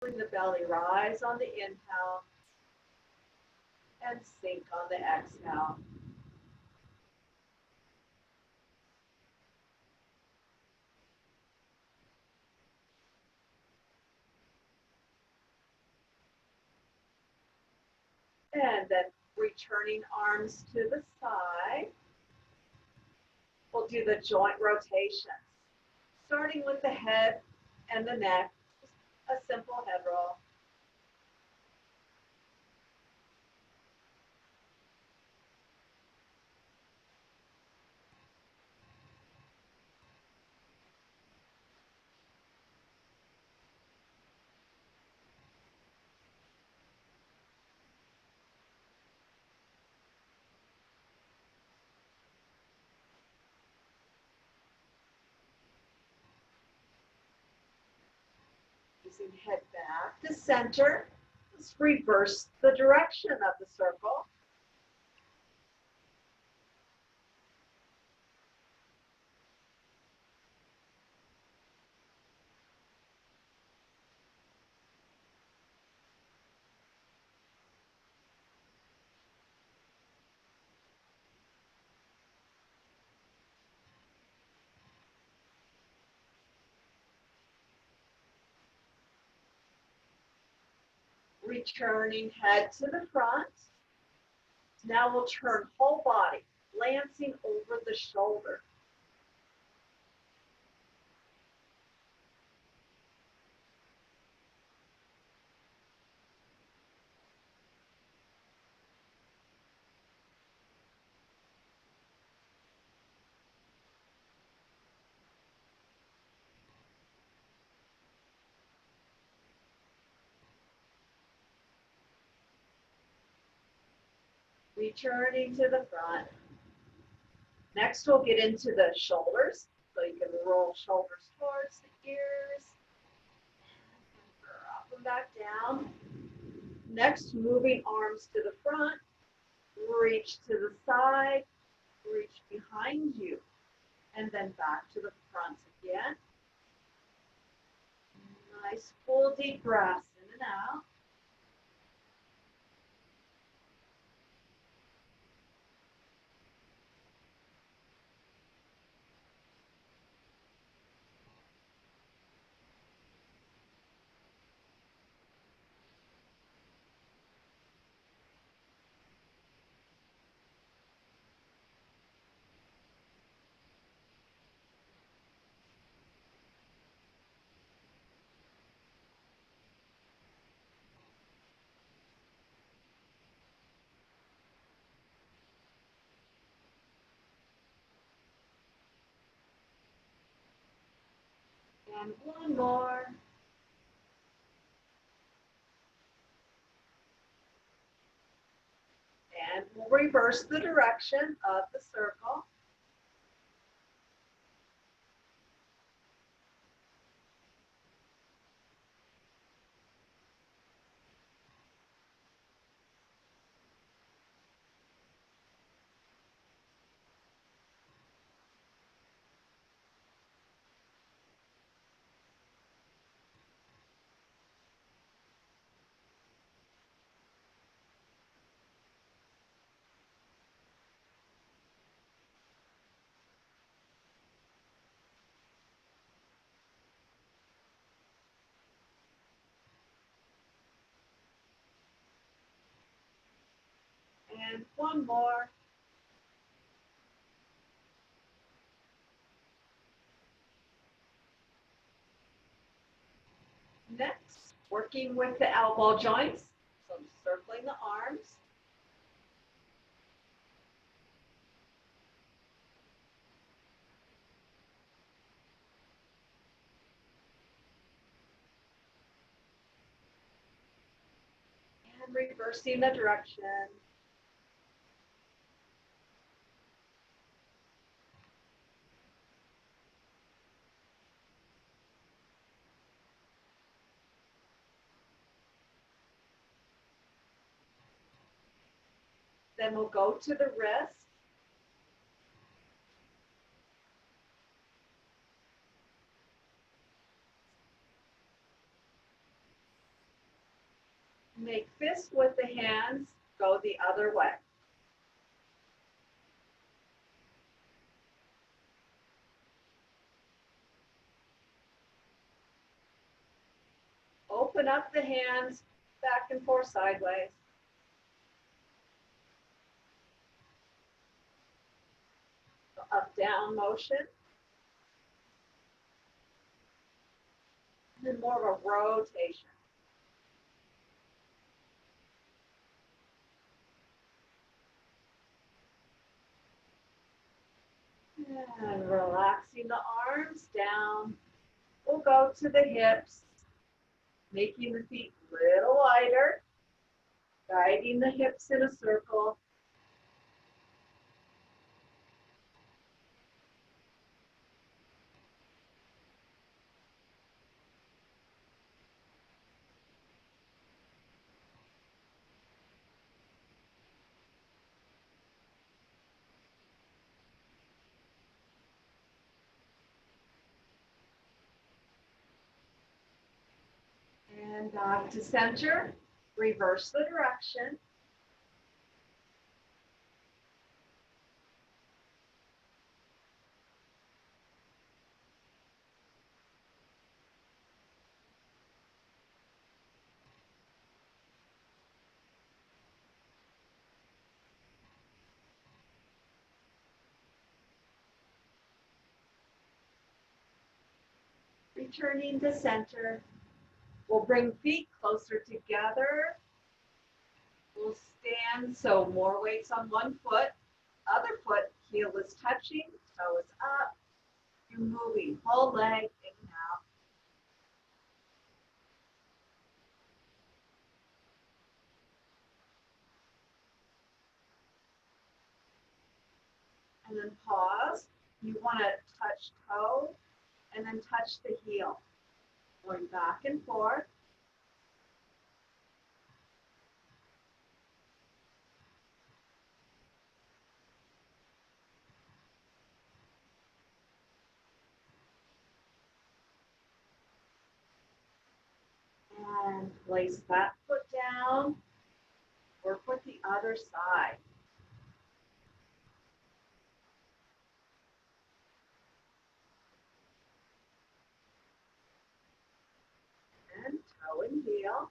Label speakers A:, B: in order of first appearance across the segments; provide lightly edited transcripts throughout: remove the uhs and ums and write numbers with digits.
A: Feeling the belly rise on the inhale and sink on the exhale. And then returning arms to the side. We'll do the joint rotations, starting with the head and the neck, just a simple head roll. Using head back to center, let's reverse the direction of the circle. Returning head to the front. Now we'll turn whole body, glancing over the shoulder. Returning to the front. Next, we'll get into the shoulders. So you can roll shoulders towards the ears. Drop them back down. Next, moving arms to the front. Reach to the side. Reach behind you. And then back to the front again. Nice full deep breaths in and out. And one more. And we'll reverse the direction of the circle. And one more. Next, working with the elbow joints. So circling the arms. And reversing the direction. Then we'll go to the wrist. Make fists with the hands, go the other way. Open up the hands, back and forth sideways. Up, down motion. And then more of a rotation. And relaxing the arms down. We'll go to the hips, making the feet a little lighter, guiding the hips in a circle. And back to center. Reverse the direction. Returning to center. We'll bring feet closer together. We'll stand, so more weights on one foot. Other foot, heel is touching, toe is up. You're moving whole leg in and out. And then pause. You want to touch toe and then touch the heel. Going back and forth. And place that foot down. Work with the other side. And toe and heel.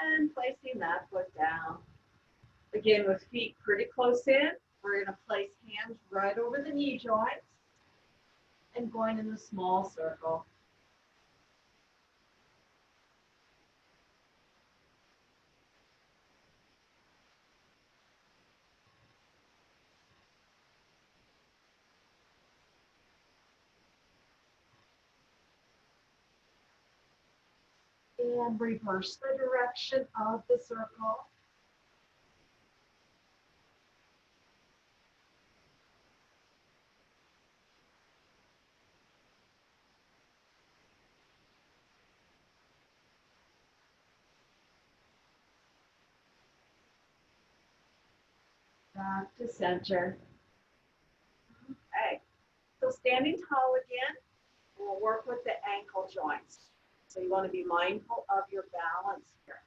A: And placing that foot down. Again, with feet pretty close in, we're going to place hands right over the knee joints and going in a small circle. And reverse the direction of the circle. Back to center. Okay, so standing tall again, we'll work with the ankle joints. So you want to be mindful of your balance here.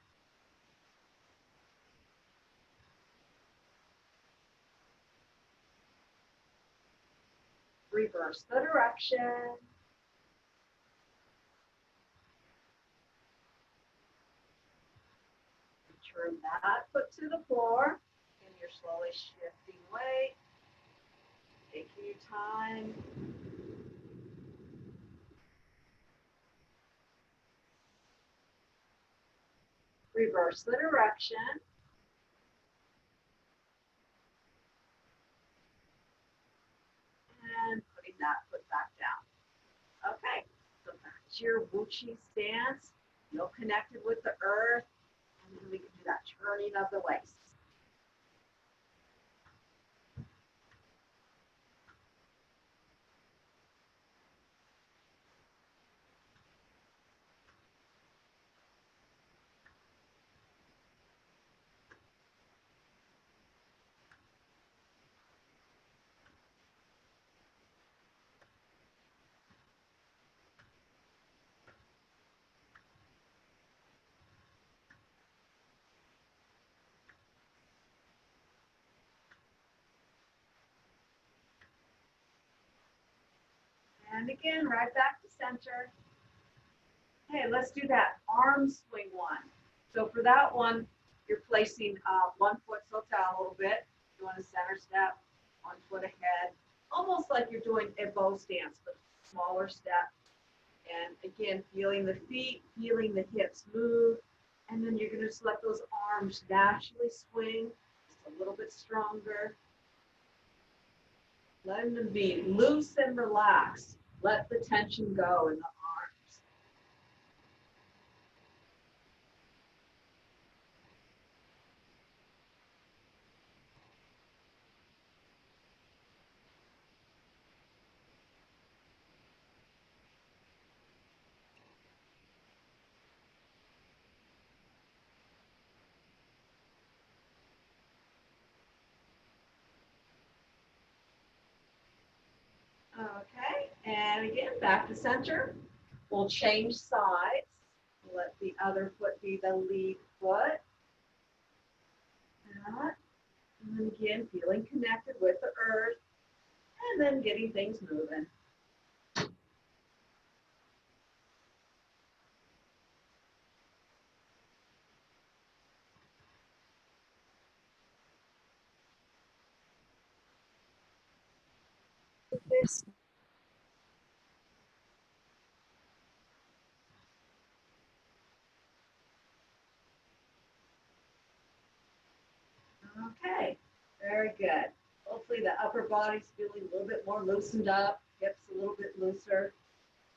A: Reverse the direction. Return that foot to the floor. And you're slowly shifting weight. Taking your time. Reverse the direction. And putting that foot back down. Okay, so back to your Wuchi stance. Feel connected with the earth. And then we can do that turning of the waist. And again, right back to center. Okay, let's do that arm swing one. So for that one, you're placing one foot so down a little bit, doing a center step, one foot ahead, almost like you're doing a bow stance, but smaller step. And again, feeling the feet, feeling the hips move, and then you're going to just let those arms naturally swing, just a little bit stronger. Letting them be loose and relaxed. Let the tension go in the arms. Okay, and again, back to center. We'll change sides. Let the other foot be the lead foot. And then again, feeling connected with the earth, and then getting things moving.
B: This.
A: Okay, very good. Hopefully the upper body's feeling a little bit more loosened up, hips a little bit looser.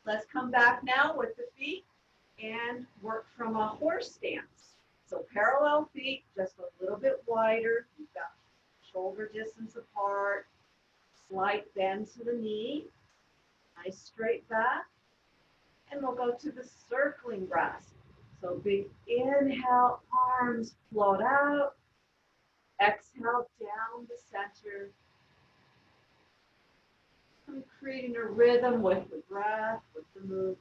A: Let's come back now with the feet and work from a horse stance. So parallel feet, just a little bit wider. You've got shoulder distance apart, slight bend to the knee, nice straight back. And we'll go to the circling breath. So big inhale, arms float out. Exhale down the center. I'm creating a rhythm with the breath, with the movement.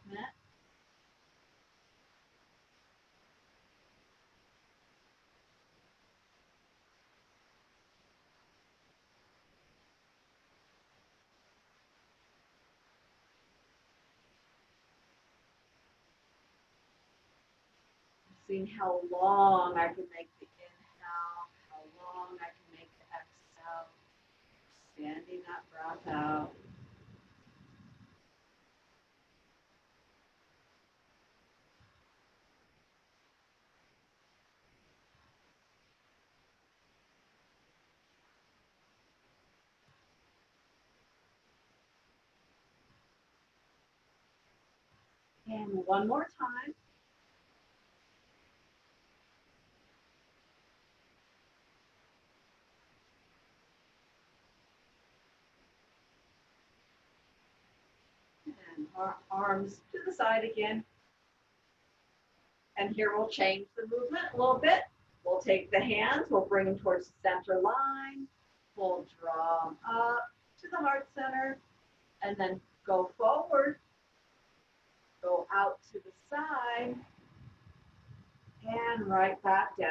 A: Seeing how long I can make the inhale, how long I can make the exhale. Expanding that breath out. And one more time. And our arms to the side again. And here we'll change the movement a little bit. We'll take the hands, we'll bring them towards the center line. We'll draw them up to the heart center and then go forward, go out to the side, and right back down.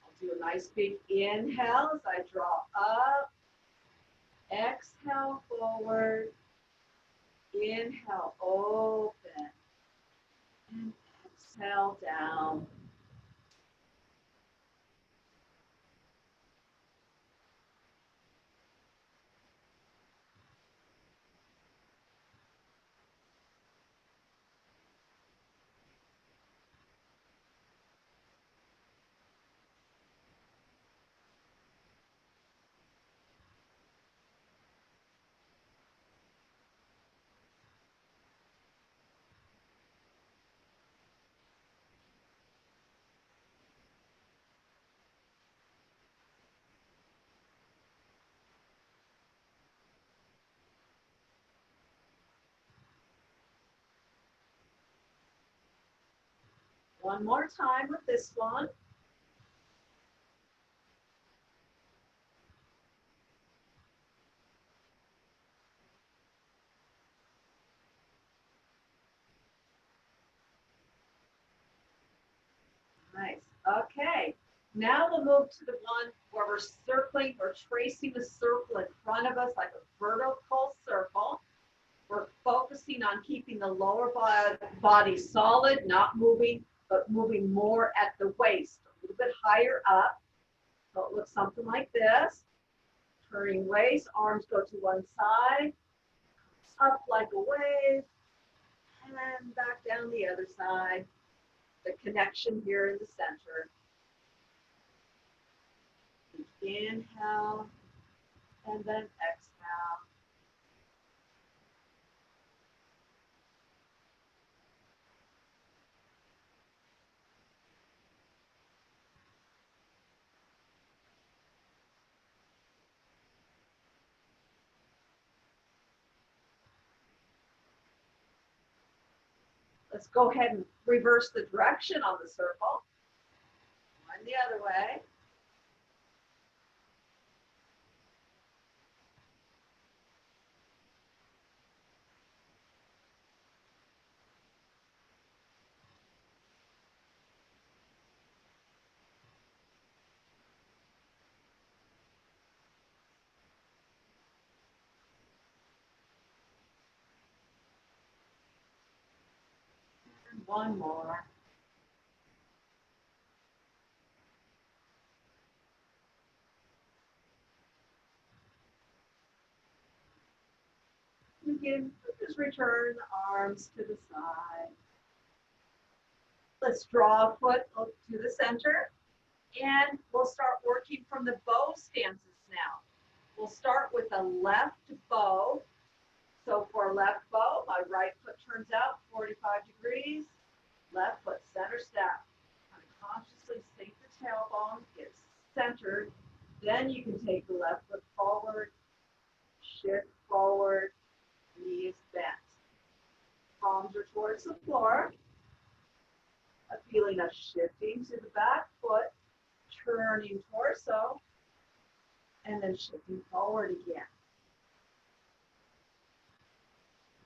A: I'll do a nice big inhale as I draw up, exhale forward, inhale open, and exhale down. One more time with this one. Nice. Okay. Now we'll move to the one where we're circling, we're tracing the circle in front of us like a vertical circle. We're focusing on keeping the lower body solid, not moving, but moving more at the waist, a little bit higher up. So it looks something like this. Turning waist, arms go to one side, up like a wave, and back down the other side. The connection here in the center. Inhale, and then exhale. Let's go ahead and reverse the direction on the circle. One the other way. And one more. Again, just return the arms to the side. Let's draw a foot to the center, and we'll start working from the bow stances now. We'll start with a left bow. So for a left bow, my right foot turns out 45 degrees, left foot center step. Unconsciously sink the tailbone, get centered. Then you can take the left foot forward, shift forward, knees bent. Palms are towards the floor. A feeling of shifting to the back foot, turning torso, and then shifting forward again.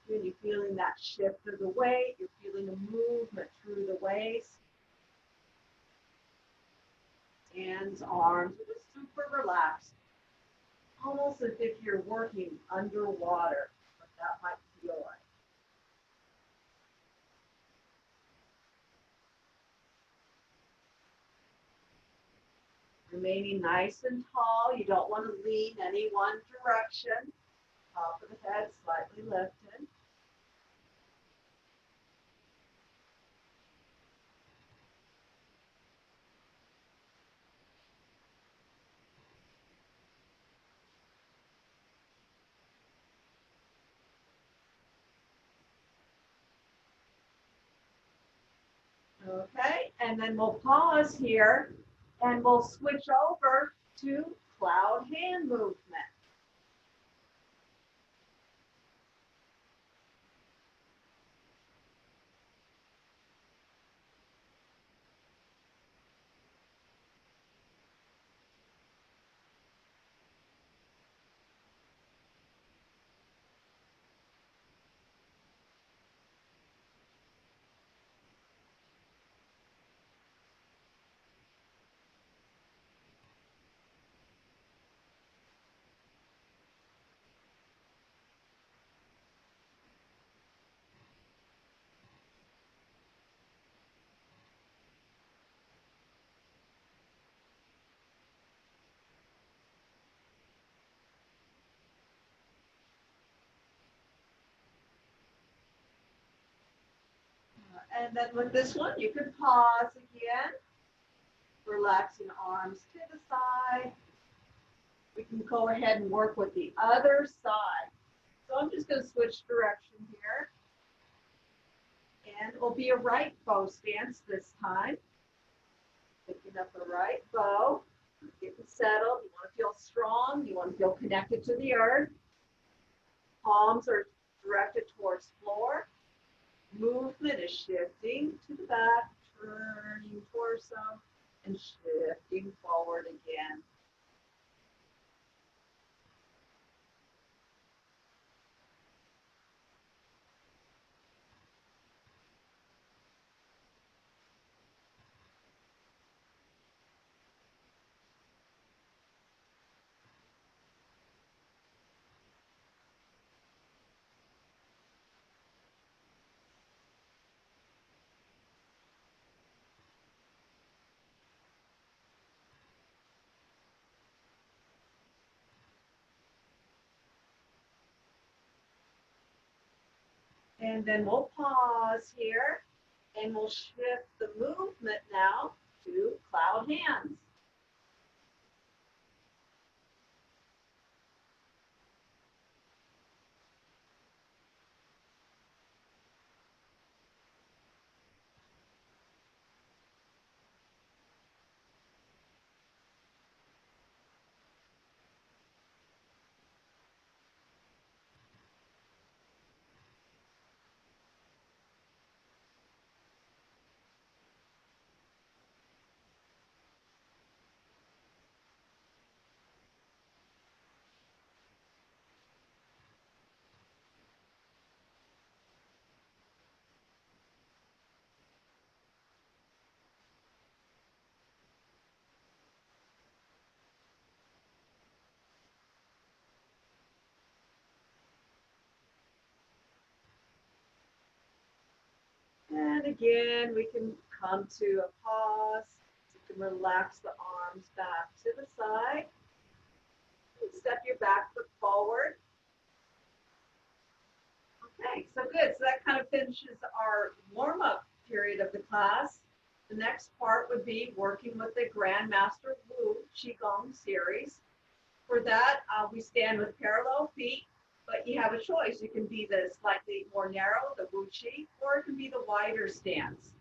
A: When you're feeling that shift of the weight, you're feeling the movement through the waist. Hands, arms, just super relaxed. Almost as if you're working underwater, what that might feel like. Remaining nice and tall. You don't want to lean any one direction. Top of the head slightly lifted. Okay, and then we'll pause here and we'll switch over to cloud hand movement. And then with this one, you can pause again, relaxing arms to the side. We can go ahead and work with the other side. So I'm just going to switch direction here. And it will be a right bow stance this time. Picking up the right bow, getting settled. You want to feel strong. You want to feel connected to the earth. Palms are directed towards floor. Movement is shifting to the back, turning torso, and shifting forward again. And then we'll pause here and we'll shift the movement now to cloud hands. And again, we can come to a pause. You can relax the arms back to the side. Step your back foot forward. Okay, so good. So that kind of finishes our warm-up period of the class. The next part would be working with the Grandmaster Wu Qigong series. For that, we stand with parallel feet, but you have a choice. You can be the slightly more narrow, the Wu Qi, or it can be the wider stance.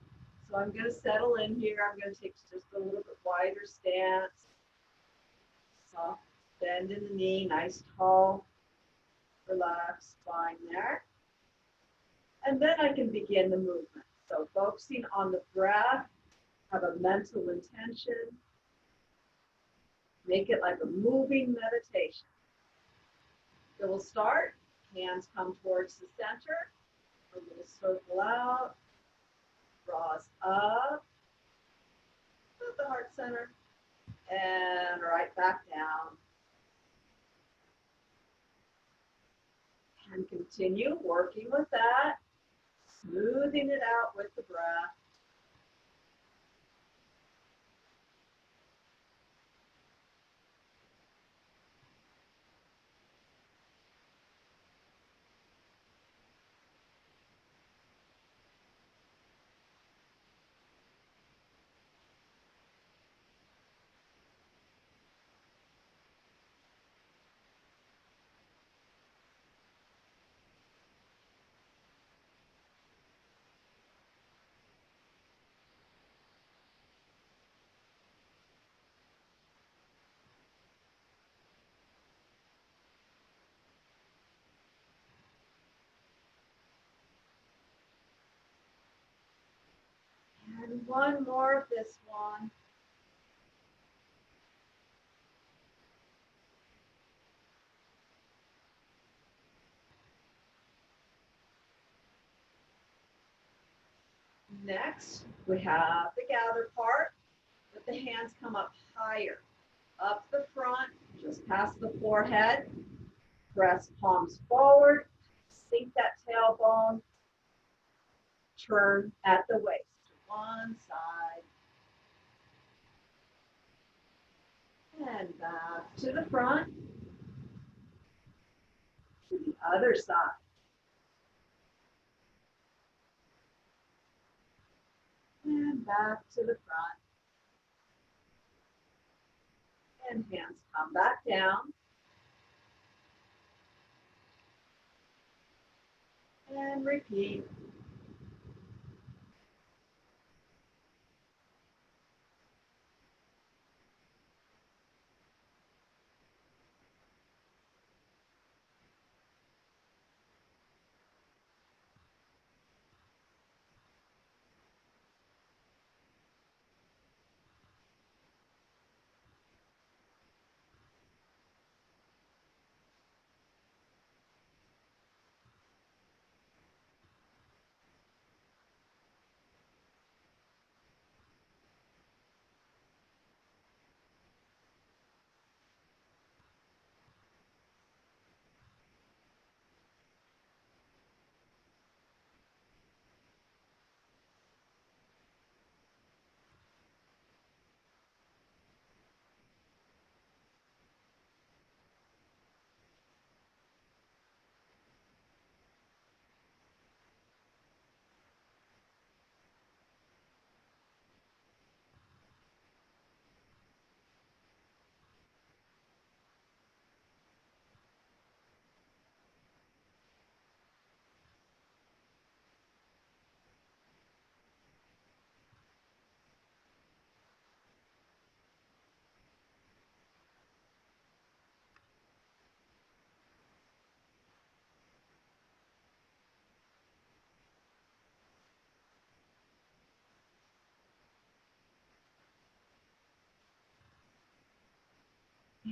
A: So I'm going to settle in here. I'm going to take just a little bit wider stance. Soft bend in the knee, nice tall, relaxed spine there. And then I can begin the movement. So focusing on the breath, have a mental intention, make it like a moving meditation. So we'll start, hands come towards the center, we're going to circle out, draws up to the heart center, and right back down. And continue working with that, smoothing it out with the breath. And one more of this one. Next, we have the gather part, but the hands come up higher, up the front, just past the forehead. Press palms forward, sink that tailbone, turn at the waist to one side, and back to the front, to the other side. And back to the front. And hands come back down. And repeat.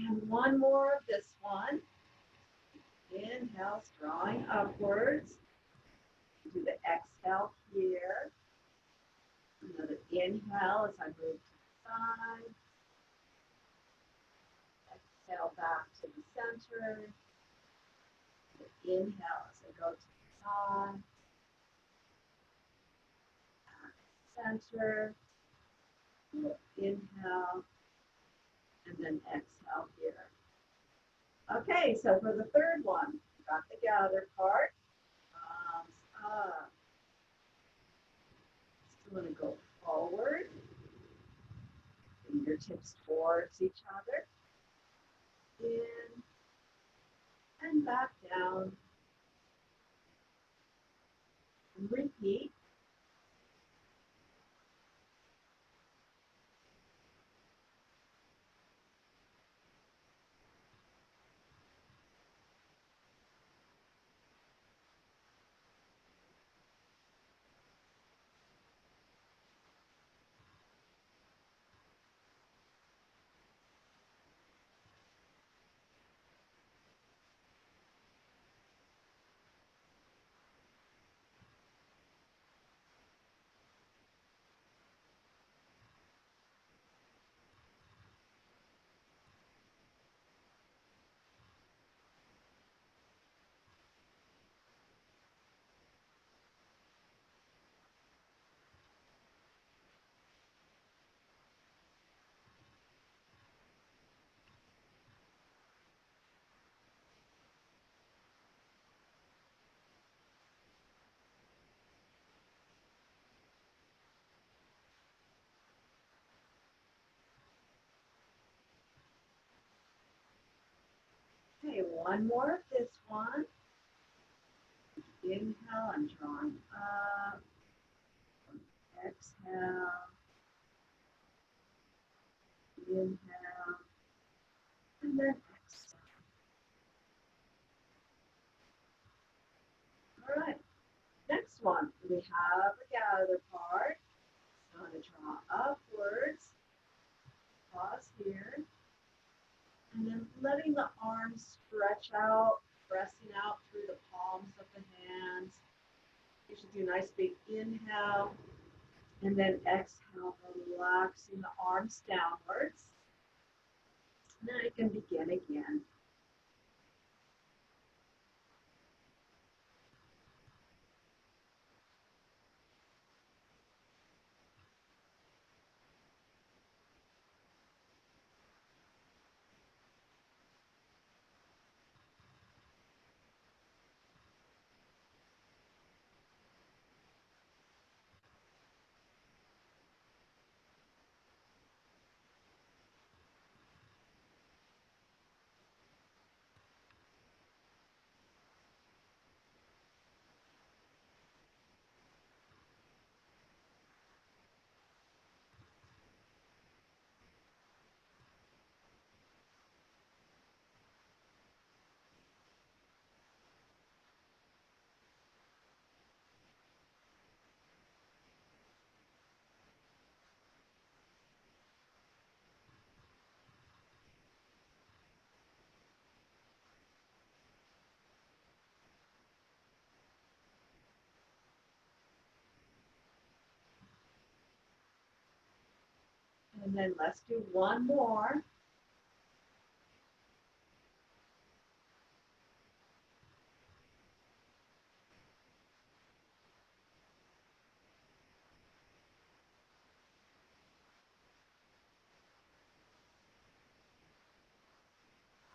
A: And one more of this one. Inhale, drawing upwards. Do the exhale here. Another inhale as I move to the side. Exhale back to the center. Inhale as I go to the side. Back to center. Inhale. And then exhale here. Okay, so for the third one, got the gather part. Palms up. Still going to go forward. Fingertips towards each other. In and back down. And repeat. Okay, one more of this one. Inhale, I'm drawing up. Exhale. Inhale. And then exhale. All right. Next one, we have the gather part. So I'm going to draw upwards. Pause here. And then letting the arms stretch out, pressing out through the palms of the hands. You should do a nice big inhale. And then exhale, relaxing the arms downwards. Now you can begin again. And then let's do one more.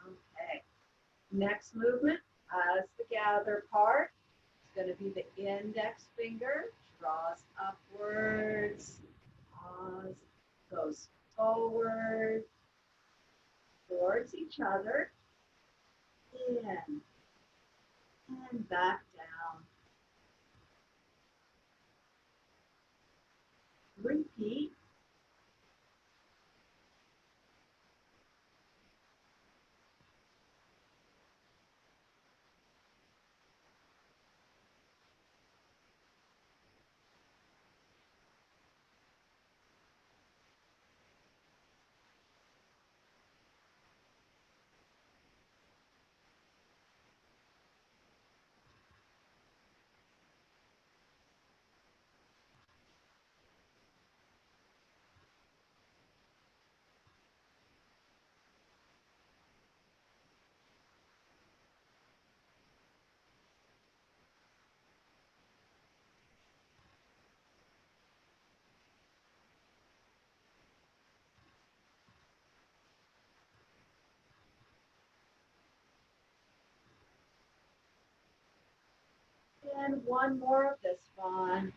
A: Okay. Next movement as the gather part. It's going to be the index finger. Draws upwards. Pause. Goes forward. Towards each other. In. And back down. Repeat. And one more of this one.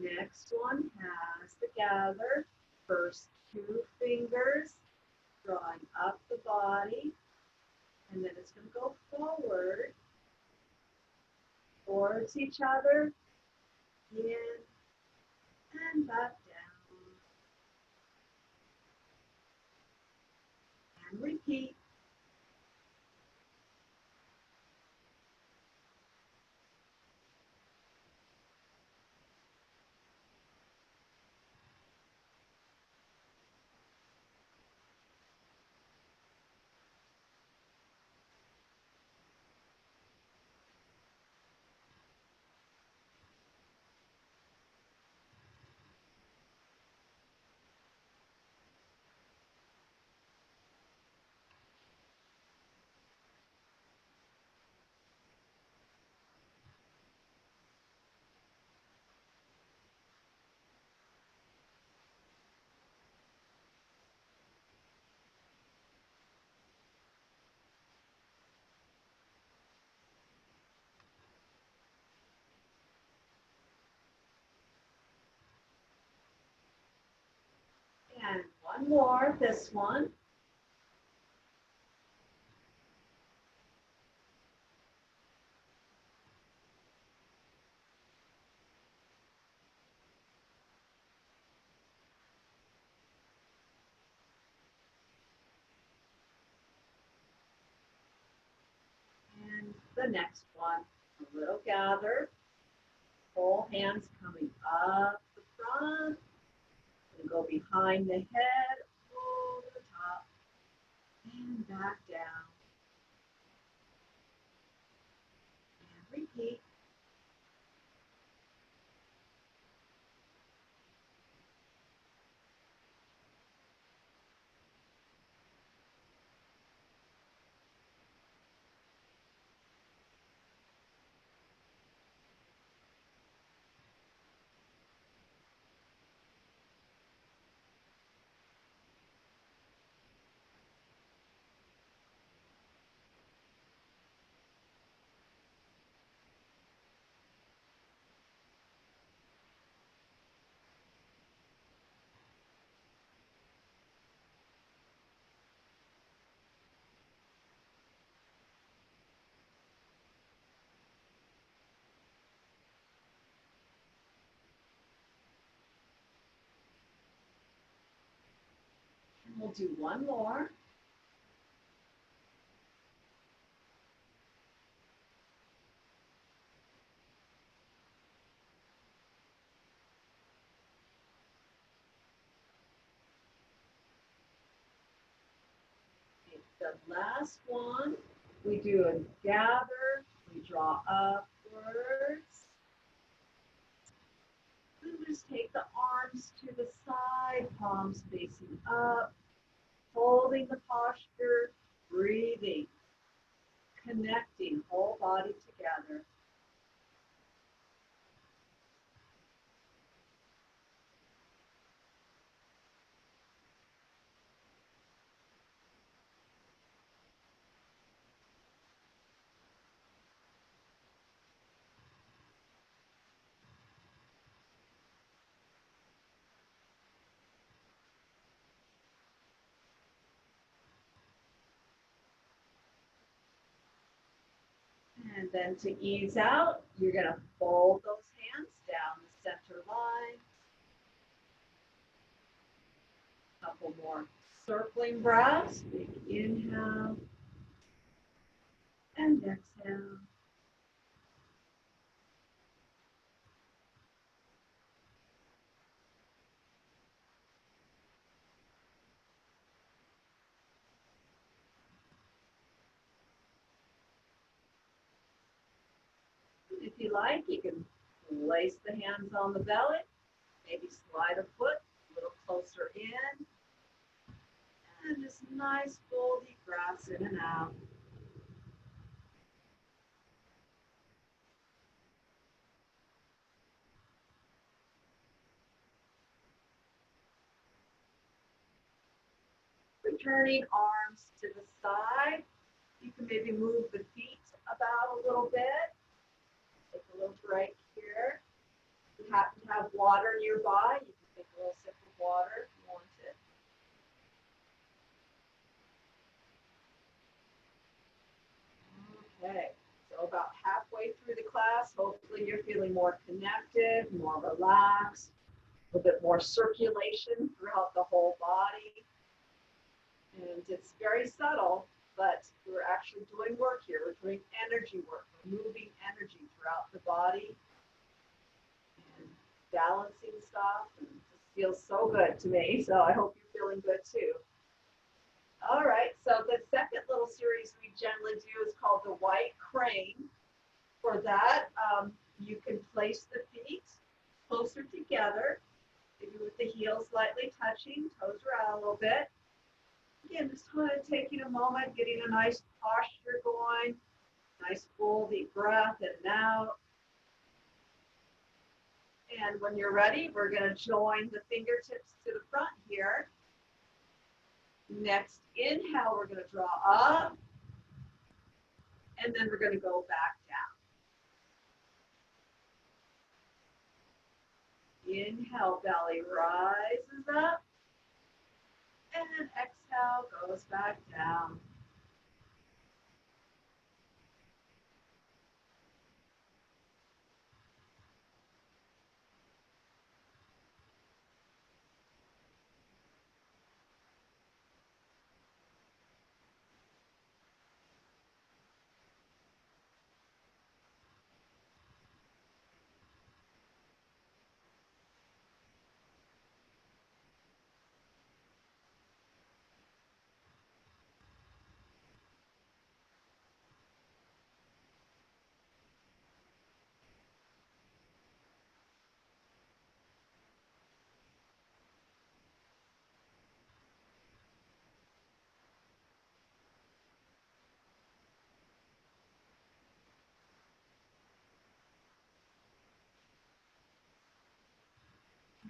A: Next one has to gather. First two fingers, drawing up the body, and then it's going to go forward towards each other, in and back down, and repeat. And one more, this one. And the next one, a little gather. Whole hands coming up the front, and go behind the head, over the top, and back down. And repeat. And we'll do one more. The last one, we do a gather, we draw upwards. And just take the arms to the side, palms facing up, holding the posture, breathing, connecting whole body together. And then to ease out, you're going to fold those hands down the center line. A couple more circling breaths. Big inhale and exhale. If you like, you can place the hands on the belly, maybe slide a foot a little closer in, and just nice full deep breaths in and out. returning arms to the side. You can maybe move the feet about a little bit. Take a little break here. If you happen to have water nearby, you can take a little sip of water if you want it. Okay, so about halfway through the class, hopefully you're feeling more connected, more relaxed, a little bit more circulation throughout the whole body. And it's very subtle, but we're actually doing work here. We're doing energy work. We're moving energy throughout the body and balancing stuff. And it just feels so good to me. So I hope you're feeling good too. All right, so the second little series we generally do is called the white crane. For that, you can place the feet closer together, maybe with the heels slightly touching, toes around a little bit. Again, just kind of taking a moment, getting a nice posture going, nice full deep breath in and out. And when you're ready, we're going to join the fingertips to the front here. Next inhale, we're going to draw up, and then we're going to go back down. Inhale, belly rises up, and then exhale, goes back down.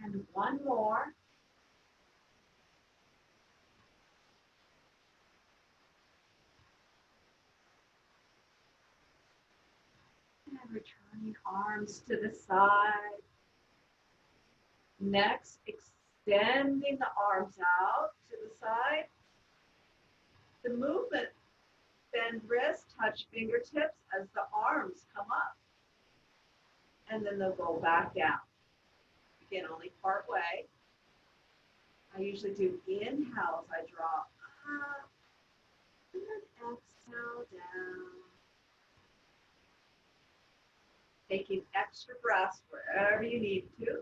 A: And one more. And returning arms to the side. Next, extending the arms out to the side. The movement, bend wrist, touch fingertips as the arms come up. And then they'll go back down. Again, only part way. I usually do inhales. I draw up, and then exhale down. Taking extra breaths wherever you need to.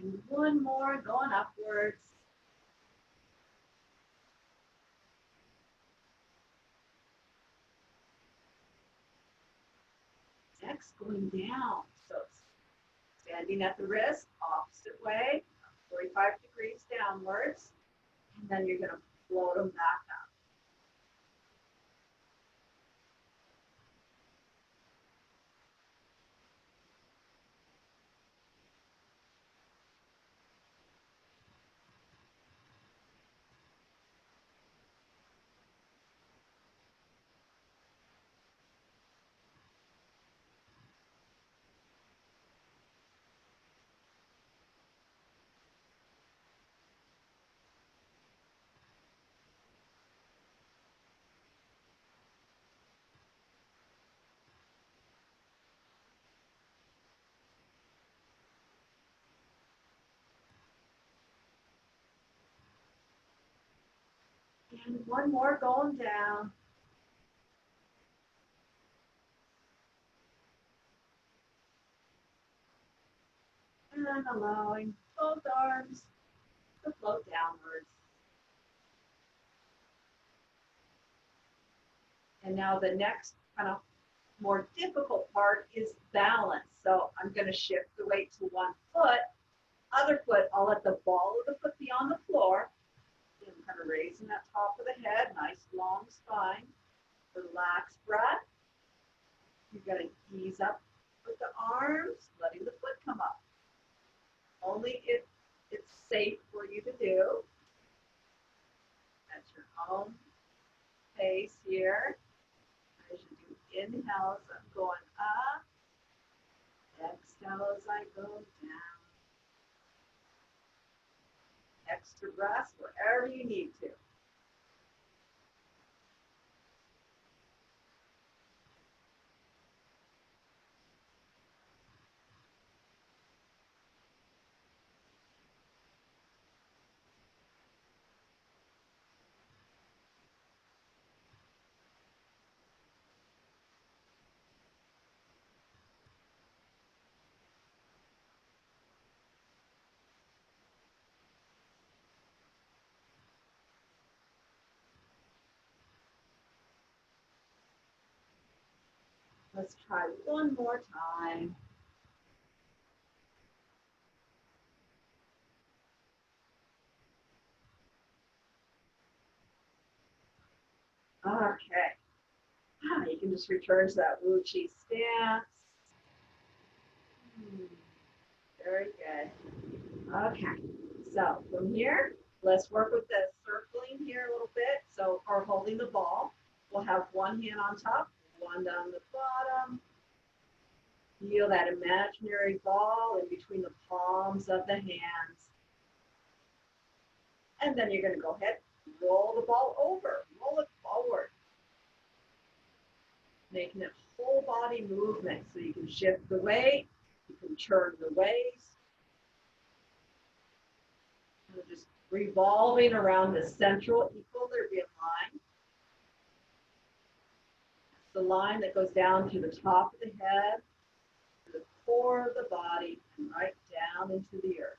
A: And one more, going upwards. Next, going down. So standing at the wrist, opposite way, 45 degrees downwards. And then you're going to float them back up. And one more going down. And allowing both arms to float downwards. And now the next kind of more difficult part is balance. So I'm going to shift the weight to one foot. Other foot, I'll let the ball of the foot be on the floor. And kind of raising that top of the head, nice long spine. Relaxed breath. You're going to ease up with the arms, letting the foot come up. Only if it's safe for you to do. At your own pace here. As you do inhales, I'm going up. Exhale as I go down. Extra breaths wherever you need to. Let's try one more time. Okay. You can just return to that Wu Chi stance. Very good. Okay. So from here, let's work with the circling here a little bit. So, or holding the ball. We'll have one hand on top, one down the bottom. Feel that imaginary ball in between the palms of the hands. And then you're going to go ahead, roll the ball over, roll it forward. Making it whole body movement so you can shift the weight, you can turn the waist. And just revolving around the central equilibrium line. The line that goes down to the top of the head, to the core of the body, and right down into the earth.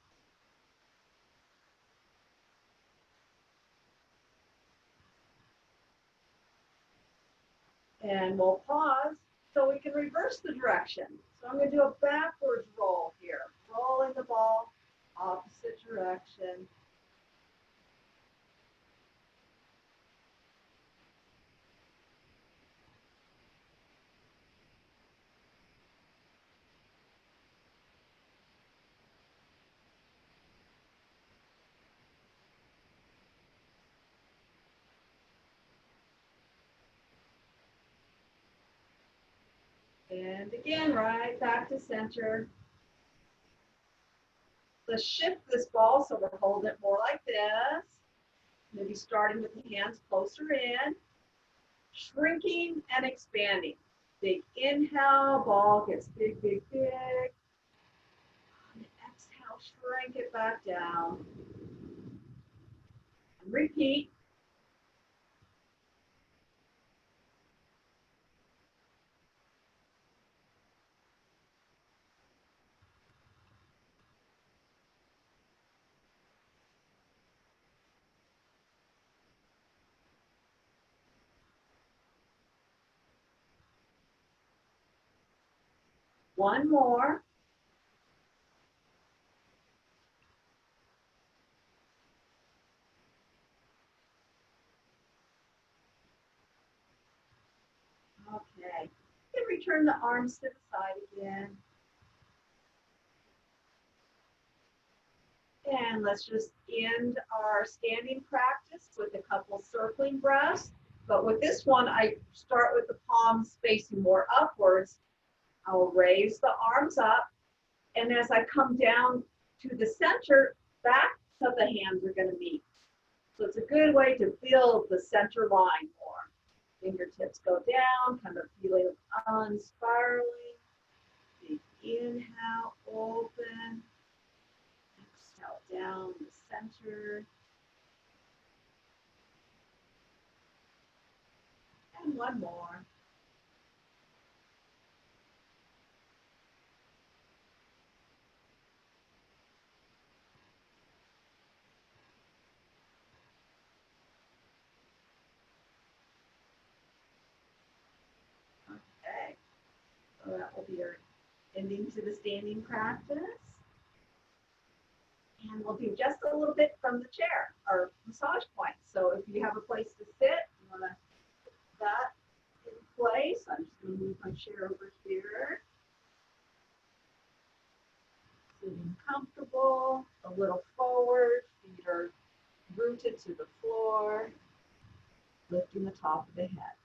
A: And we'll pause so we can reverse the direction. So I'm going to do a backwards roll here. Rolling the ball, opposite direction. And again, right back to center. Let's shift this ball so we're holding it more like this. Maybe starting with the hands closer in. Shrinking and expanding. Big inhale, ball gets big, big, big. And exhale, shrink it back down. And repeat. One more. Okay. Then return the arms to the side again. And let's just end our standing practice with a couple circling breaths. But with this one, I start with the palms facing more upwards. I'll raise the arms up. And as I come down to the center, back of the hands are going to meet. So it's a good way to build the center line more. Fingertips go down, kind of feeling unspiraling. Big inhale, open. Exhale down the center. And one more. That will be our ending to the standing practice. And we'll do just a little bit from the chair, our massage point. So if you have a place to sit, you want to put that in place. I'm just going to move my chair over here. Sitting comfortable, a little forward, feet are rooted to the floor, lifting the top of the head.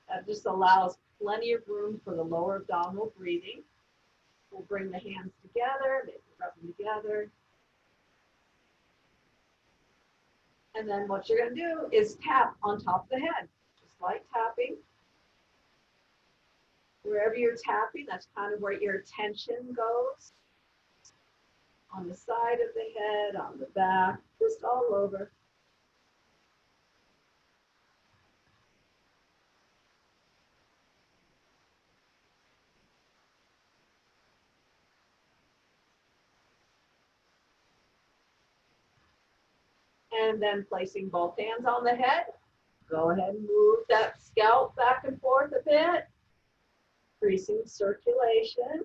A: That just allows plenty of room for the lower abdominal breathing. We'll bring the hands together, maybe rub them together. And then what you're going to do is tap on top of the head, just like tapping. Wherever you're tapping, that's kind of where your attention goes. On the side of the head, on the back, just all over. And then placing both hands on the head, go ahead and move that scalp back and forth a bit, increasing circulation.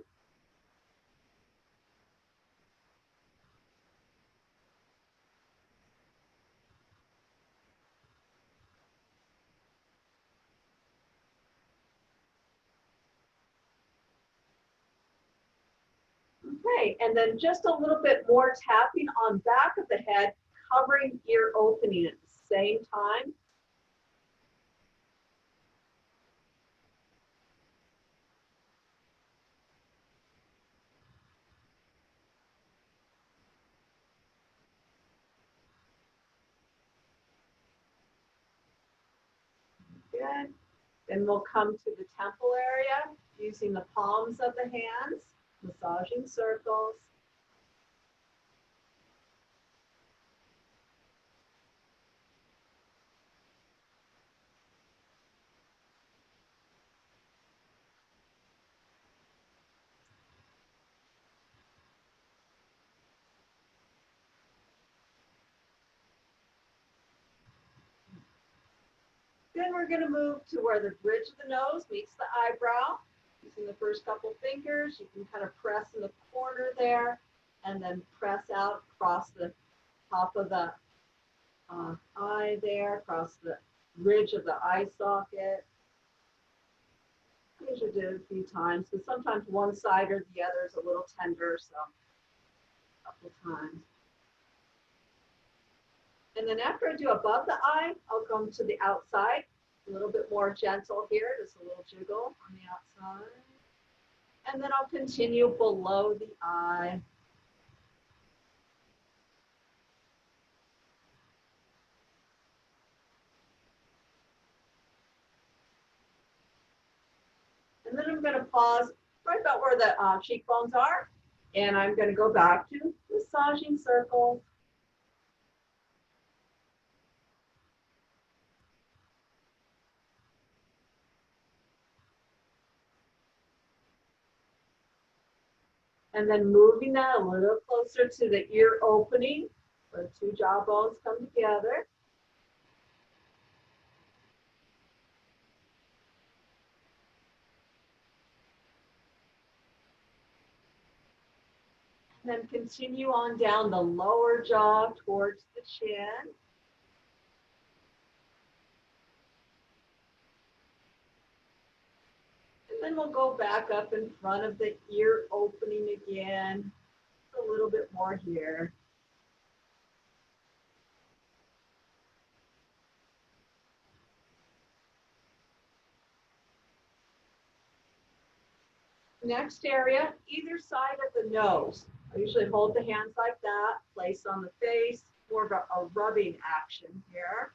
A: Okay, and then just a little bit more tapping on back of the head, covering ear opening at the same time. Good. Then we'll come to the temple area using the palms of the hands, massaging circles. Then we're going to move to where the bridge of the nose meets the eyebrow. Using the first couple fingers, you can kind of press in the corner there and then press out across the top of the eye there, across the ridge of the eye socket. I usually do it a few times, because sometimes one side or the other is a little tender, so a couple times. And then after I do above the eye, I'll come to the outside, a little bit more gentle here, just a little jiggle on the outside. And then I'll continue below the eye. And then I'm going to pause right about where the cheekbones are. And I'm going to go back to massaging circles. And then moving that a little closer to the ear opening, where the two jawbones come together. And then continue on down the lower jaw towards the chin. And then we'll go back up in front of the ear opening again. A little bit more here. Next area, either side of the nose. I usually hold the hands like that, place on the face, more of a rubbing action here.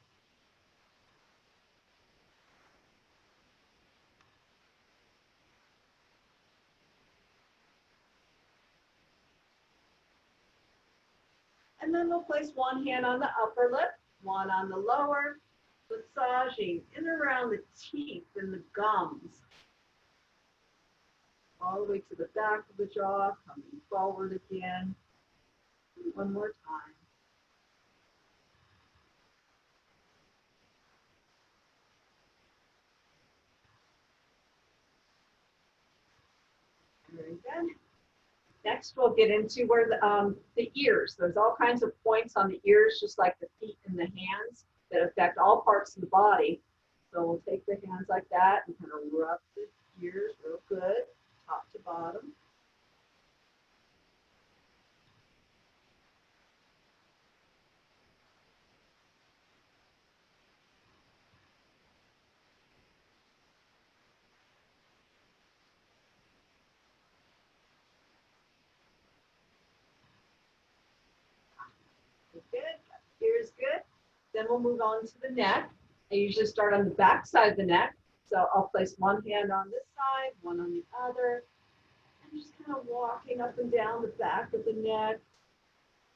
A: And then we'll place one hand on the upper lip, one on the lower, massaging in and around the teeth and the gums. All the way to the back of the jaw, coming forward again. One more time. Very good. Next, we'll get into where the ears. There's all kinds of points on the ears, just like the feet and the hands, that affect all parts of the body. So we'll take the hands like that and kind of rub the ears real good, top to bottom. Good. Ears good. Then we'll move on to the neck. I usually start on the back side of the neck. So I'll place one hand on this side, one on the other, and just kind of walking up and down the back of the neck,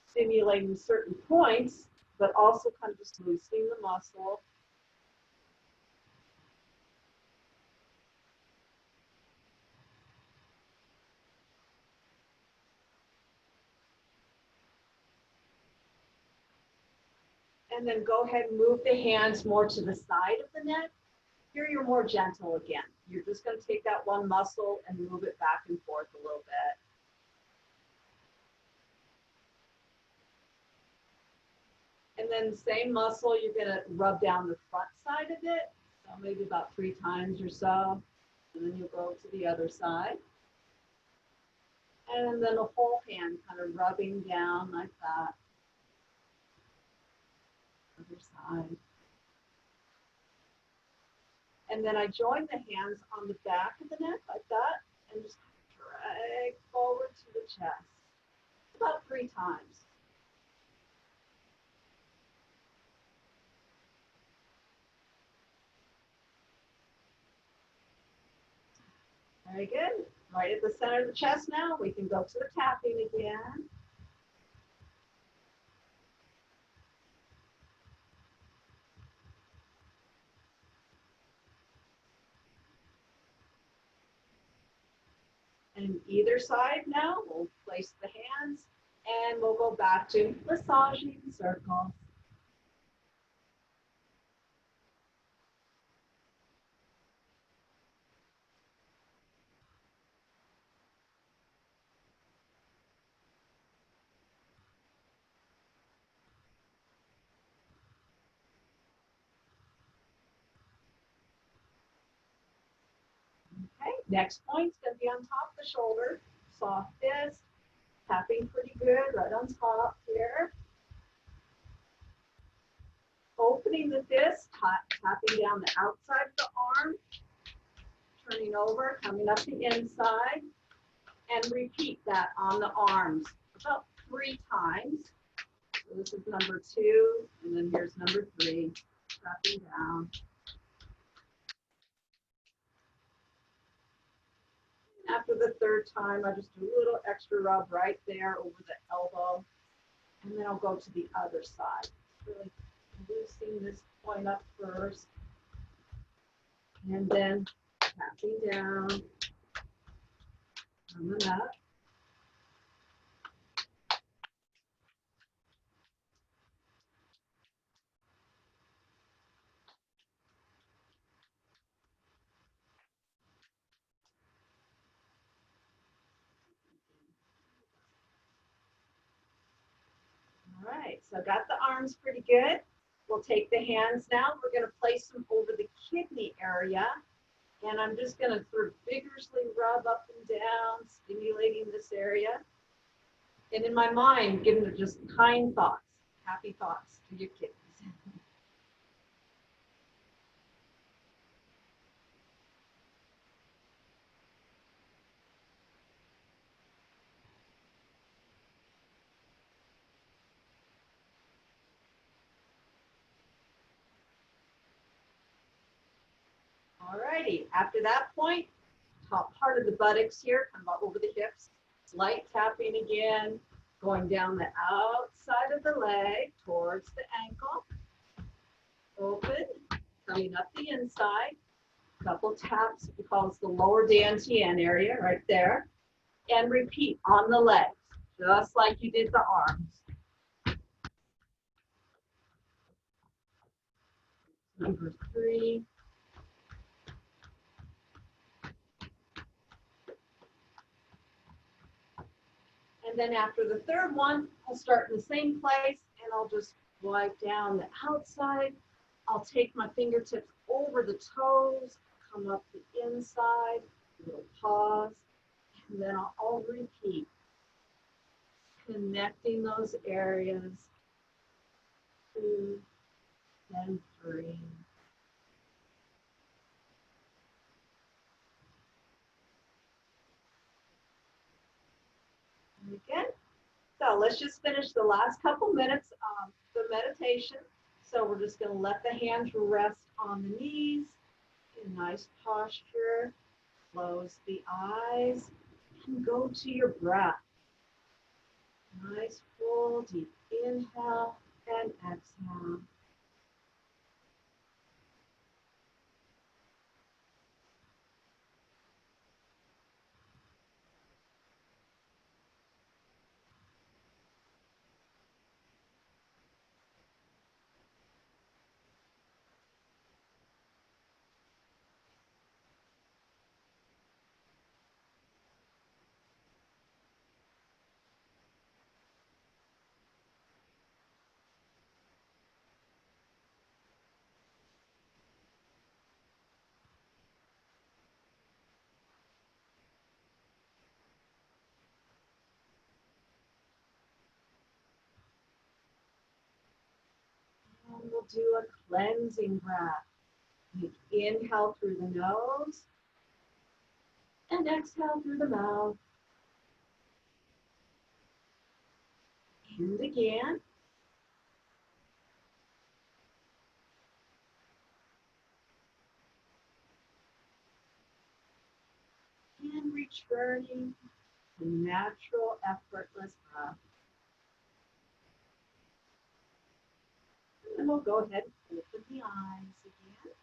A: stimulating certain points, but also kind of just loosening the muscle. And then go ahead and move the hands more to the side of the neck. Here you're more gentle again. You're just going to take that one muscle and move it back and forth a little bit. And then same muscle, you're going to rub down the front side of it, so maybe about 3 times or so. And then you'll go to the other side. And then the whole hand kind of rubbing down like that. Other side. And then I join the hands on the back of the neck like that and just drag forward to the chest. About 3 times. Very good. Right at the center of the chest now, we can go to the tapping again. And either side now, we'll place the hands and we'll go back to massaging circles. Okay, next point's going to be on top of the shoulder. Soft fist, tapping pretty good right on top here. Opening the fist, tapping down the outside of the arm, turning over, coming up the inside, and repeat that on the arms about 3 times. So this is number 2, and then here's number 3, tapping down. After the 3rd time, I just do a little extra rub right there over the elbow, and then I'll go to the other side. Really loosening this point up first, and then tapping down, coming up. All right, so got the arms pretty good. We'll take the hands now. We're going to place them over the kidney area. And I'm just going to sort of vigorously rub up and down, stimulating this area. And in my mind, giving it just kind thoughts, happy thoughts to your kidneys. All righty, after that point, top part of the buttocks here, come up over the hips, light tapping again, going down the outside of the leg towards the ankle, open, coming up the inside, couple taps, we call this the lower dantian area right there, and repeat on the legs, just like you did the arms. Number 3. And then after the third one, I'll start in the same place and I'll just wipe down the outside. I'll take my fingertips over the toes, come up the inside, little pause, and then I'll repeat, connecting those areas, 2 and 3. And again. So let's just finish the last couple minutes of the meditation. So we're just going to let the hands rest on the knees in nice posture. Close the eyes and go to your breath. Nice full deep inhale and exhale. And we'll do a cleansing breath. Inhale through the nose and exhale through the mouth. And again. And returning to natural, effortless breath. And we'll go ahead and open the eyes again.